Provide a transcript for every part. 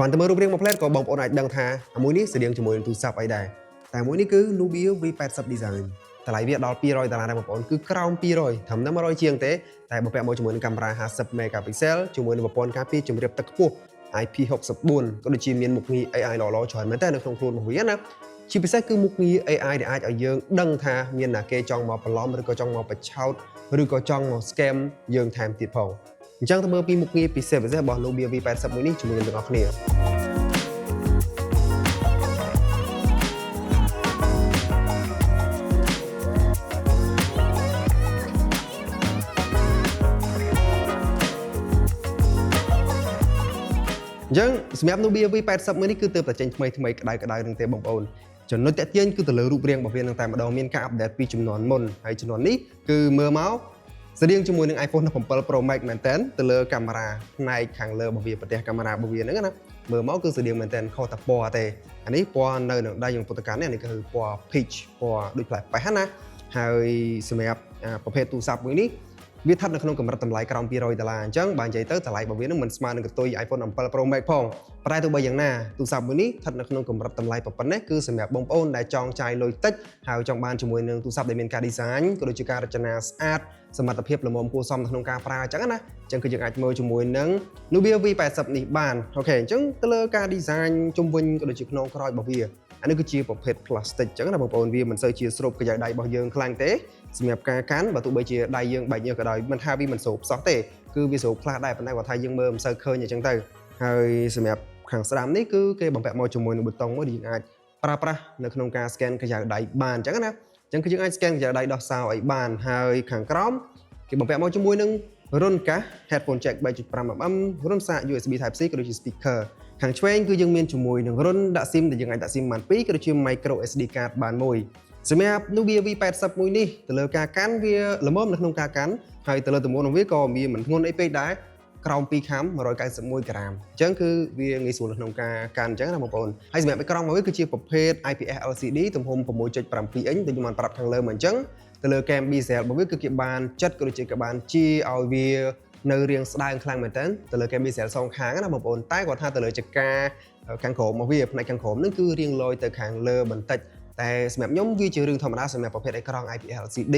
គ្រាន់តែមើលរូបរាងមួយផ្លែតក៏បងប្អូនអាចដឹងថាមួយនេះស្តៀងជាមួយនឹងទូរស័ព្ទអីដែរតែមួយនេះគឺ Nubia V80 Design តម្លៃវាដល់$200ដែរបងប្អូនគឺក្រោម200ត្រឹមតែ100ជាងទេតែបើពាក់មកជាមួយនឹងកាមេរ៉ា50 megapixel ជាមួយនឹងប្រព័ន្ធការពារជម្រាបទឹកខ្ពស់ IP64 ក៏ដូចជាមានមុខងារ AI ល្អៗច្រើនមែនតើនៅក្នុងខ្លួនរបស់វាណាជាពិសេសគឺមុខងារ AI ដែលអាចឲ្យយើងដឹងថាមានណាគេចង់មកបន្លំឬក៏ចង់មកបញ្ឆោតឬក៏ចង់មក scam យើងថែមទៀតផងអញ្ចឹងទៅមើលពីមុខងារពិសេសរបស់ Nubia V80 មួយនេះជាមួយនឹងទាំងអស់គ្នាអញ្ចឹងសម្រាប់ Nubia V80 មួយនេះគឺទើបតែចេញថ្មីក្តៅនឹងទេបងប្អូនចំណុចតាក់ទាញគឺទៅលើរូបរាងរបស់វានឹងតែម្ដងមានការអាប់ដេតពីជំនាន់មុនហើយជំនាន់នេះគឺមើលមកស្តៀងជាមួយនឹង iPhone 17 Pro Max មែនតើទៅលើកាមេរ៉ាផ្នែកខាងលើរបស់វាប្រទេសកាមេរ៉ារបស់វាហ្នឹងណាមើលមកគឺស្តៀងមែនតើខុសតែពណ៌ទេអានេះពណ៌នៅនឹងដៃយើងពុទ្ធកាននេះគឺពណ៌ peach ពណ៌ដូចផ្លែប៉េះណាហើយសម្រាប់ប្រភេទទូរស័ព្ទមួយនេះវាស្ថិតនៅក្នុងកម្រិតតម្លៃក្រោម$200អញ្ចឹងបើនិយាយទៅតម្លៃរបស់វានឹងមិនស្មើនឹងកតុយ iPhone 17 Pro Max ផងប៉ុន្តែទោះបីយ៉ាងណាទូរស័ព្ទមួយនេះស្ថិតនៅក្នុងកម្រិតតម្លៃប៉ុណ្ណេះគឺសម្រាប់បងប្អូនដែលចង់ចាយលុយតិចហើយចង់បានជាមួយនឹងទូរស័ព្ទដែលមានការ design ក៏ដូចជាការរចនាស្អាតសមត្ថភាពល្មមគួរសមនៅក្នុងការប្រើអញ្ចឹងណាអញ្ចឹងគឺយើងអាចមើលជាមួយនឹង Nubia V80 នេះបានអូខេអញ្ចឹងទៅលើការ design ជុំវិញក៏ដូចជាខ្នងក្រោយរបស់វាអានេះគឺជាប្រភេទ plastic អញ្ចឹងណាបងប្អូនវាមិនសូវជាស្រូបកញ្ចៅដៃរបស់យើងខ្លាំងទេសម្រាប់ការកាន់បើទោះបីជាដៃយើងបែកញើសក៏ដោយមិនថាវាមិនស្រូបសោះទេគឺវាស្រូបខ្លះដែរប៉ុន្តែគាត់ថាយើងមើលមិនសូវឃើញអញ្ចឹងទៅហើយសម្រាប់ខាងស្ដាំនេះគឺគេបំពាក់មកជាមួយនឹងប៊ូតុងមួយដែលយើងអាចប្រើប្រាស់នៅក្នុងការ scan កញ្ចៅដៃបានអញ្ចឹងណាអញ្ចឹងគឺយើងអាច scan កញ្ចៅដៃដោះសោអីបានហើយខាងក្រោមគេបំពាក់មកជាមួយនឹងរុនកាស headphone jack 3.5mm រុនសារ USB Type C ក៏ដូចជា speaker ខាងឆ្វេងគឺយើងមានជាមួយនឹងរុនដាក់ SIM ដែលយើងអាចដាក់ SIM បាន2ក៏ដូចជា micro SD card បានមួយសម្រាប់ Nubia V80 មួយនេះទៅលើការកាន់វាល្មមនៅក្នុងការកាន់ហើយទៅលើទម្ងន់របស់វាក៏វាមិនធ្ងន់អីពេកដែរក្រោម2ខាំ191ក្រាមអញ្ចឹងគឺវាងាយស្រួលនៅក្នុងការកាន់អញ្ចឹងណាបងប្អូនហើយសម្រាប់អេក្រង់របស់វាគឺជាប្រភេទ IPS LCD ទំហំ 6.7 អ៊ីនដូចខ្ញុំបានប្រាប់ខាងលើមកអញ្ចឹងទៅលើ cam bezel របស់វាគឺគេបានចាត់ក៏ដូចជាគេបានជាឲ្យវានៅរាងស្ដើងខ្លាំងមែនតើទៅលើ cam bezel សងខាងណាបងប្អូនតែគាត់ថាទៅលើចង្ការខាងក្រោមរបស់វាផ្នែកខាងក្រោមនឹងគឺរាងលយទៅខាងលើបន្តិចតែសម្រាប់ខ្ញុំវាជារឿងធម្មតាសម្រាប់ប្រភេទអេក្រង់ IPS LCD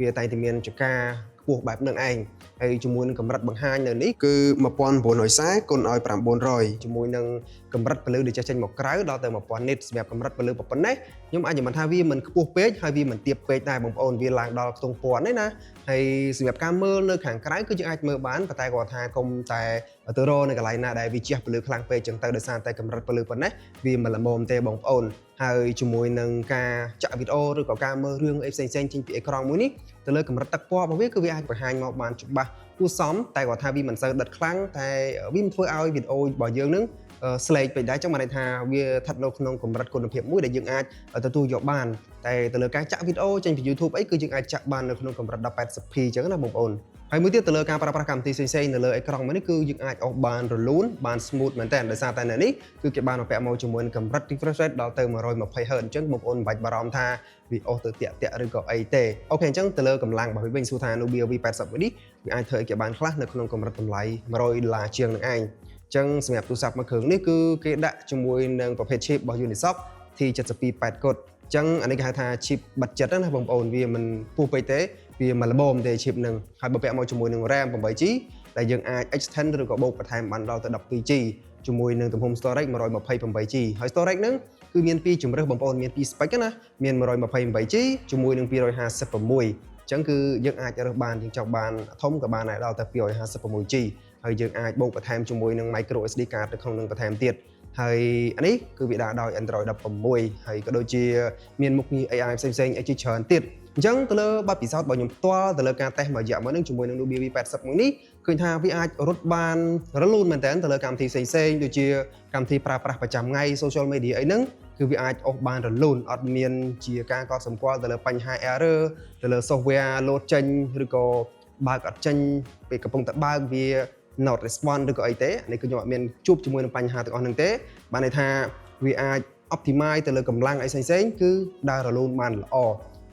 វាតែងតែមានចង្ការខ្ពស់បែបហ្នឹងឯងហើយជាមួយនឹងកម្រិតបង្ហាញនៅនេះគឺ1940គុណឲ្យ900ជាមួយនឹងកម្រិតពលឺដែលចេញមកក្រៅដល់ទៅ1000 nit សម្រាប់កម្រិតពលឺប៉ុណ្ណេះខ្ញុំអាចនិយាយថាវាមិនខ្ពស់ពេកហើយវាមិនទាបពេកដែរបងប្អូនវាឡើងដល់ខ្ទង់ពាន់ទេណាហើយសម្រាប់ការមើលនៅខាងក្រៅគឺយើងអាចមើលបានប៉ុន្តែគាត់ថាកុំតែទៅរកនៅកន្លែងណាដែលវាជះពលឺខ្លាំងពេកចឹងទៅដោយសារតែកម្រិតពលឺប៉ុណ្ណេះវាមិនល្មមទេបងប្អូនហើយជាមួយនឹងការចាក់វីដេអូឬក៏ការមើលរឿងអីផ្សេងៗចេញពីអេក្រង់មួយនេះទៅលើកម្រិតទឹកពណ៌របស់វាគឺវាអាចបង្ហាញមកបានច្បាស់គួរសមតែគាត់ថាវាមិនសូវដិតខ្លាំងតែវាមិនធ្វើឲ្យវីដេអូរបស់យើងនឹងស្លេកពេកដែរចឹងបានន័យថាវាស្ថិតនៅក្នុងកម្រិតគុណភាពមួយដែលយើងអាចទទួលយកបានតែទៅលើការចាក់វីដេអូចេញពី YouTube អីគឺយើងអាចចាក់បាននៅក្នុងកម្រិត 1080p ចឹងណាបងប្អូនហើយមួយទៀតទៅលើការប្រើប្រាស់កម្មវិធីផ្សេងៗនៅលើអេក្រង់មួយនេះគឺយើងអាចអូសបានរលូនបាន smooth មែនតើដោយសារតែនៅនេះគឺគេបានបំពាក់មកជាមួយនឹងកម្រិត refresh rate ដល់ទៅ 120Hz អញ្ចឹងបងប្អូនមិនបាច់បារម្ភថាវាអូសទៅតាក់ឬក៏អីទេអូខេអញ្ចឹងទៅលើកម្លាំងរបស់វាវិញសួរថា Nubia V80 មួយនេះវាអាចធ្វើឲ្យគេបានខ្លះនៅក្នុងកម្រិតតម្លៃ$100ជាងនឹងឯងអញ្ចឹងសម្រាប់ទូរស័ព្ទមួយគ្រឿងនេះគឺគេដាក់ជាមួយនឹងប្រភេទ chip របស់ Unisoc T72 8 kod អញ្ចឹងអានេះគេហៅថា chip បិទចិត្តណាបងប្អូនវាមិនពុះពេកទេវាមិនល្មមទេ chip នឹងហើយបើពាក់មកជាមួយនឹង RAM 8GB ដែលយើងអាច extend ឬក៏បូកបន្ថែមបានដល់ទៅ 12GB ជាមួយនឹងទំហំ storage 128GB ហើយ storage ហ្នឹងគឺមានពីរជម្រើសបងប្អូនមានពីរ spec ណាមាន 128GB ជាមួយនឹង 256 អញ្ចឹងគឺយើងអាចរើសបានយើងចង់បានធំក៏បានដែរដល់ទៅ 256GB ហើយយើងអាចបូកបន្ថែមជាមួយនឹង micro SD card នៅក្នុងនឹងបន្ថែមទៀតហើយអានេះគឺវាដាក់ដោយ Android 16ហើយក៏ដូចជាមានមុខងារ AI ផ្សេងៗអីជាច្រើនទៀតអញ្ចឹងទៅលើបទពិសោធន៍របស់ខ្ញុំផ្ទាល់ទៅលើការតេស្តមួយរយៈមុននឹងជាមួយនឹង Nubia V80 មួយនេះឃើញថាវាអាចរត់បានរលូនមែនតើទៅលើកម្មវិធីផ្សេងៗដូចជាកម្មវិធីប្រើប្រាស់ប្រចាំថ្ងៃ social media អីហ្នឹងគឺវាអាចអូសបានរលូនអត់មានជាការកត់សម្គាល់ទៅលើបញ្ហា error ទៅលើ software load ចេញឬក៏បើកអត់ចេញពេលកំពុងតែបើកវា not respond ឬក៏អីទេនេះគឺខ្ញុំអត់មានជួបជាមួយនឹងបញ្ហាទាំងអស់ហ្នឹងទេបានន័យថាវាអាច optimize ទៅលើកម្លាំងអីផ្សេងៗគឺដើររលូនបានល្អ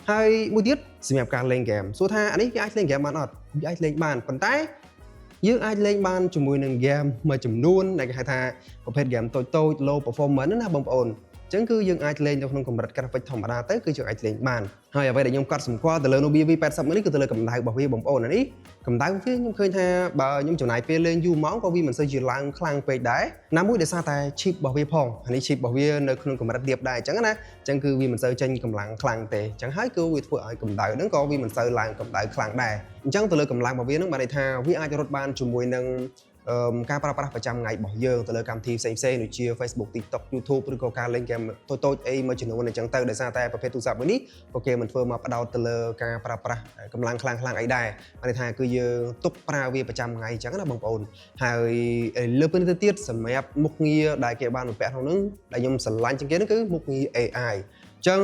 ហើយមួយទៀតសម្រាប់ការលេងហ្គេមសួរថាអានេះវាអាចលេងហ្គេមបានអត់វាអាចលេងបានប៉ុន្តែ យើងអាចលេងបានជាមួយនឹង game មួយចំនួនដែលគេហៅថាប្រភេទ game តូចៗ low performance ណាបងប្អូនអញ្ចឹងគឺយើងអាចលេងនៅក្នុងកម្រិត graphic ធម្មតាទៅគឺយើងអាចលេងបានហើយអ្វីដែលខ្ញុំកត់សម្គាល់ទៅលើ Nubia V80 នេះគឺទៅលើកម្ដៅរបស់វាបងប្អូននេះកម្ដៅវាខ្ញុំឃើញថាបើខ្ញុំចំណាយពេលលេងយូរម៉ោងក៏វាមិនសូវជាឡើងខ្លាំងពេកដែរណាមួយដោយសារតែ chip របស់វាផងនេះ chip របស់វានៅក្នុងកម្រិតទាបដែរអញ្ចឹងណាអញ្ចឹងគឺវាមិនសូវចេញកម្លាំងខ្លាំងទេអញ្ចឹងហើយគឺវាធ្វើឲ្យកម្ដៅហ្នឹងក៏វាមិនសូវឡើងកម្ដៅខ្លាំងដែរអញ្ចឹងទៅលើកម្លាំងរបស់វាហ្នឹងបានន័យថាវាអាចរត់បានជាមួយនឹងការប្រើប្រាស់ប្រចាំថ្ងៃរបស់យើងទៅលើកម្មវិធីផ្សេងៗដូចជា Facebook TikTok YouTube ឬក៏ការលេងហ្គេមតូចៗអីមួយចំនួនអញ្ចឹងទៅដោយសារតែប្រភេទទូរស័ព្ទមួយនេះក៏គេមិនធ្វើមកផ្ដោតទៅលើការប្រើប្រាស់កម្លាំងខ្លាំងអីដែរបានន័យថាគឺយើងទុកប្រើវាប្រចាំថ្ងៃអញ្ចឹងណាបងប្អូនហើយលើពីនេះទៅទៀតសម្រាប់មុខងារដែលគេបានបំពាក់ក្នុងនោះដែលខ្ញុំស្រឡាញ់ជាងគេនោះគឺមុខងារ AIចឹង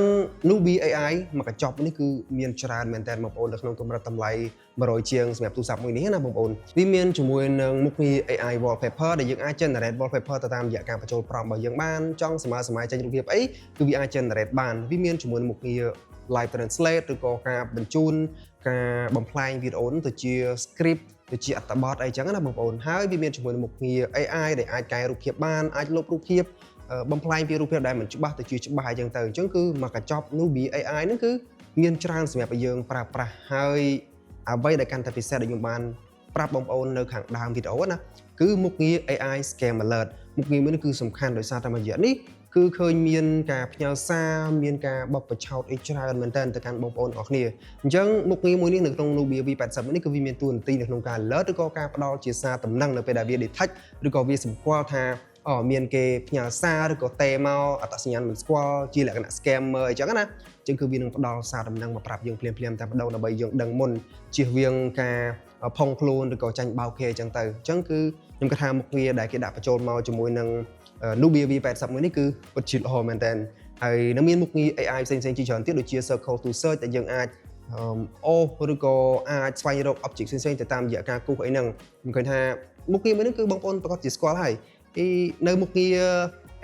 Nubia AI មកកញ្ចប់នេះគឺមានច្រើនមែនតើបងប្អូននៅក្នុងកម្រិតតម្លៃ100ជាងសម្រាប់ទូរស័ព្ទមួយនេះណាបងប្អូនវាមានជាមួយនឹងមុខងារ AI wallpaper ដែលយើងអាច generate wallpaper ទៅតាមរយៈការបញ្ចូល prompt របស់យើងបានចង់សម័យចេញរូបភាពអីគឺវាអាច generate បានវាមានជាមួយនឹងមុខងារ live translate ឬក៏ការបញ្ជូនការបំផ្លាញវីដេអូទៅជា script ទៅជាអត្ថបទអីចឹងណាបងប្អូនហើយវាមានជាមួយនឹងមុខងារ AI ដែលអាចកែរូបភាពបានអាចលុបរូបភាពបំផ្លាញពីរូបភាពដែលមិនច្បាស់ទៅជាច្បាស់អីចឹងទៅអញ្ចឹងគឺមកកញ្ចប់ Nubia AI ហ្នឹងគឺមានច្រើនសម្រាប់ឲ្យយើងប្រើប្រាស់ហើយអ្វីដែលកាន់តែពិសេសដែលខ្ញុំបានប្រាប់បងប្អូននៅខាងដើមវីដេអូណាគឺមុខងារ AI Scam Alert មុខងារមួយនេះគឺសំខាន់ដោយសារតែមួយរយៈនេះគឺឃើញមានការផ្ញើសារមានការបបបញ្ឆោតអីច្រើនមែនតើទៅកាន់បងប្អូនអរគ្នាអញ្ចឹងមុខងារមួយនេះនៅក្នុង Nubia V80 នេះគឺវាមានតួនាទីនៅក្នុងការ alert ឬក៏ការផ្ដល់ជាសារតំណែងនៅពេលដែលវា detect ឬក៏វាសម្គាល់ថាមានគេផ្ញើសារឬក៏ទេមកអត្តសញ្ញាណមិនស្គាល់ជាលក្ខណៈ scammer អញ្ចឹងណាអញ្ចឹងគឺវានឹងផ្ដល់សារតំណែងមកប្រាប់យើងភ្លាមតែម្ដងដើម្បីយើងដឹងមុនជៀសវាងការផុងខ្លួនឬក៏ចាញ់បោកគេអញ្ចឹងទៅអញ្ចឹងគឺខ្ញុំគិតថាមុខងារដែលគេដាក់បញ្ចូលមកជាមួយនឹង Nubia V80 មួយនេះគឺពិតជាល្អមែនតើហើយនៅមានមុខងារ AI ផ្សេងៗជាច្រើនទៀតដូចជា Circle to Search ដែលយើងអាចឬក៏អាចស្វែងរក object ផ្សេងៗទៅតាមរយៈការគូសអីហ្នឹងខ្ញុំឃើញថាមុខងារមួយនេះគឺបងប្អូនប្រកាសជាស្គាល់ហើយនៅមុខងារ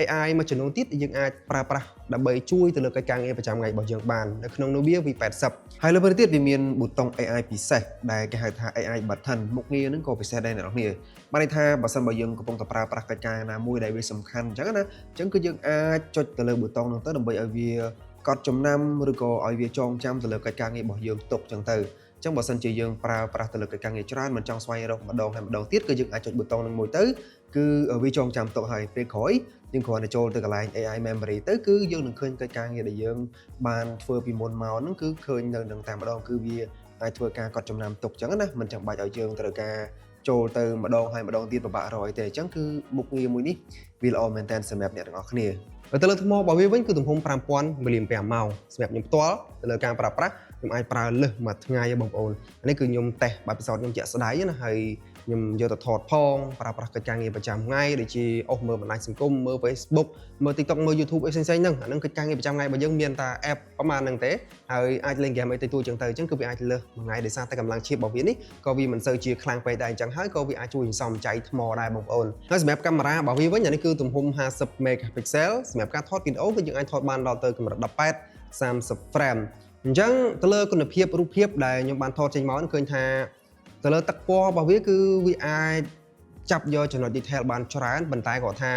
AI មួយចំនួនទៀតយើងអាចប្រើប្រាស់ដើម្បីជួយទៅលើកិច្ចការងារប្រចាំថ្ងៃរបស់យើងបាននៅក្នុង Nubia V80 ហើយលើពីទៀតវាមានប៊ូតុង AI ពិសេសដែលគេហៅថា AI button មុខងារហ្នឹងក៏ពិសេសដែរអ្នកនរគ្នាបានន័យថាបើសិនបើយើងកំពុងតែប្រើប្រាស់កិច្ចការណាមួយដែលវាសំខាន់អញ្ចឹងណាអញ្ចឹងគឺយើងអាចចុចទៅលើប៊ូតុងហ្នឹងទៅដើម្បីឲ្យវាកត់ចំណាំឬក៏ឲ្យវាចងចាំទៅលើកិច្ចការងាររបស់យើងទុកអញ្ចឹងទៅអញ្ចឹងបើសិនជាយើងប្រើប្រាស់ទៅលើកិច្ចការងារច្រើនមិនចង់ស្វែងរកម្ដងហើយម្ដងទៀតគឺយើងអាចចុចប៊ូតុងហ្នឹងមួយទៅគឺវាចងចាំទុកហើយពេលក្រោយយើងគ្រាន់តែចូលទៅកន្លែង AI memory ទៅគឺយើងនឹងឃើញកិច្ចការងារដែលយើងបានធ្វើពីមុនមកហ្នឹងគឺឃើញនៅនឹងតែម្ដងគឺវាអាចធ្វើការកត់ចំណាំទុកអញ្ចឹងណាមិនចាំបាច់ឲ្យយើងត្រូវការចូលទៅម្ដងហើយម្ដងទៀតពិបាករយទេអញ្ចឹងគឺមុខងារមួយនេះវាល្អមែនតើសម្រាប់អ្នកទាំងអស់គ្នាទៅលើថ្មរបស់វាវិញគឺទំហំ 5000 mAh សម្រាប់ខ្ញុំផ្ទាល់ទៅលើការប្រើប្រាស់ខ្ញុំអាចប្រើលើសមួយថ្ងៃបងប្អូននេះគឺខ្ញុំតេស្តបែបពិសោធន៍ខ្ញុំជាក់ស្ដែងណាហើយខ្ញុំយកទៅថតផងប្រើប្រាស់កិច្ចការងារប្រចាំថ្ងៃដូចជាមើលបណ្ដាញសង្គមមើល Facebook មើល TikTok មើល YouTube អីផ្សេងៗហ្នឹងអាហ្នឹងកិច្ចការងារប្រចាំថ្ងៃរបស់យើងមានតែ app ប្រហែលហ្នឹងទេហើយអាចលេង game អីទៅទួចចឹងទៅអញ្ចឹងគឺវាអាចលើសមួយថ្ងៃដោយសារតែកម្លាំងឈាបរបស់វានេះក៏វាមិនសូវជាខ្លាំងពេកដែរអញ្ចឹងហើយក៏វាអាចជួយសន្សំចៃថ្មដែរបងប្អូនហើយសម្រាប់កាមេរ៉ារបស់វាវិញអានេះគឺទំហំ50 megapixel សម្រាប់ការថតវីដេអូគឺយើងអាចថតបានដល់ទៅកម្រិត18 30 frame អញ្ចឹងទៅលើគុណភាពរូបភាពដែលខ្ញុំបានថតចេញមកឃើញថាទៅលើទឹកពណ៌របស់វាគឺវាអាចចាប់យកចំណុច detail បានច្រើនប៉ុន្តែគាត់ថា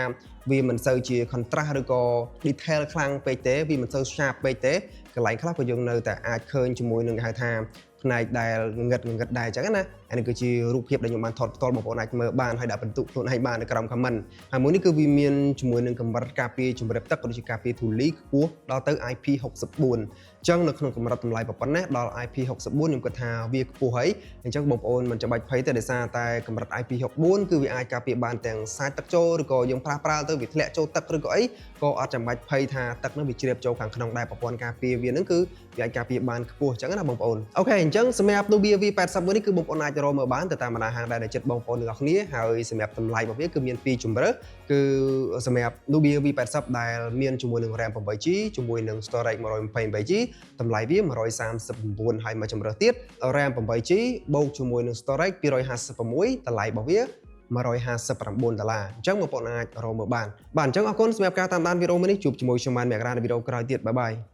វាមិនសូវជា contrast ឬក៏ detail ខ្លាំងពេកទេវាមិនសូវ sharp ពេកទេកន្លែងខ្លះក៏យើងនៅតែអាចឃើញជាមួយនឹងគេហៅថាផ្នែកដែលងឹតដែរអញ្ចឹងណាអានេះគឺជារូបភាពដែលខ្ញុំបានថតផ្ទាល់បងប្អូនអាចមើលបានហើយដាក់បន្ទុកខ្លួនឯងបាននៅក្រោម comment ហើយមួយនេះគឺវាមានជាមួយនឹងកម្រិតការពារជម្រាបទឹកក៏ដូចជាការពារធូលីខ្ពស់ដល់ទៅ IP64 អញ្ចឹងនៅក្នុងកម្រិតតម្លៃប៉ុណ្ណេះដល់ IP64 ខ្ញុំគិតថាវាខ្ពស់ហើយអញ្ចឹងបងប្អូនមិនចាំបាច់ភ័យទេដោយសារតែកម្រិត IP64 គឺវាអាចការពារបានទាំងសាច់ទឹកចូលឬក៏យើងប្រើទៅវាធ្លាក់ចូលទឹកឬក៏អីក៏អត់ចាំបាច់ភ័យថាទឹកនឹងវាជ្រាបចូលខាងក្នុងដែរប្រព័ន្ធការពារវានឹងគឺវាអាចការពារបានខ្ពស់អញ្ចឹងណាបងប្អូនអូខេអញ្ចឹងសម្រាប់ Nubia V80 មួយនេះគឺបងប្អូនអាចរកមើលបានទៅតាមបណ្ដាហាងដែលចិត្តបងប្អូនទាំងអស់គ្នាហើយសម្រាប់តម្លៃរបស់វាគឺមាន2ជម្រើសគឺសម្រាប់ Nubia V80 ដែលមានជាមួយនឹង RAM 8GB ជាមួយនឹង storage 128GB តម្លៃវា139ហើយមួយជម្រើសទៀត RAM 8GB បូកជាមួយនឹង storage 256តម្លៃរបស់វា$159អញ្ចឹងបងប្អូនអាចរកមើលបានបាទអញ្ចឹងអរគុណសម្រាប់ការតាមដានវីដេអូមួយនេះជួបជាមួយខ្ញុំបានមករានវីដេអូក្រោយទៀតបាយបាយ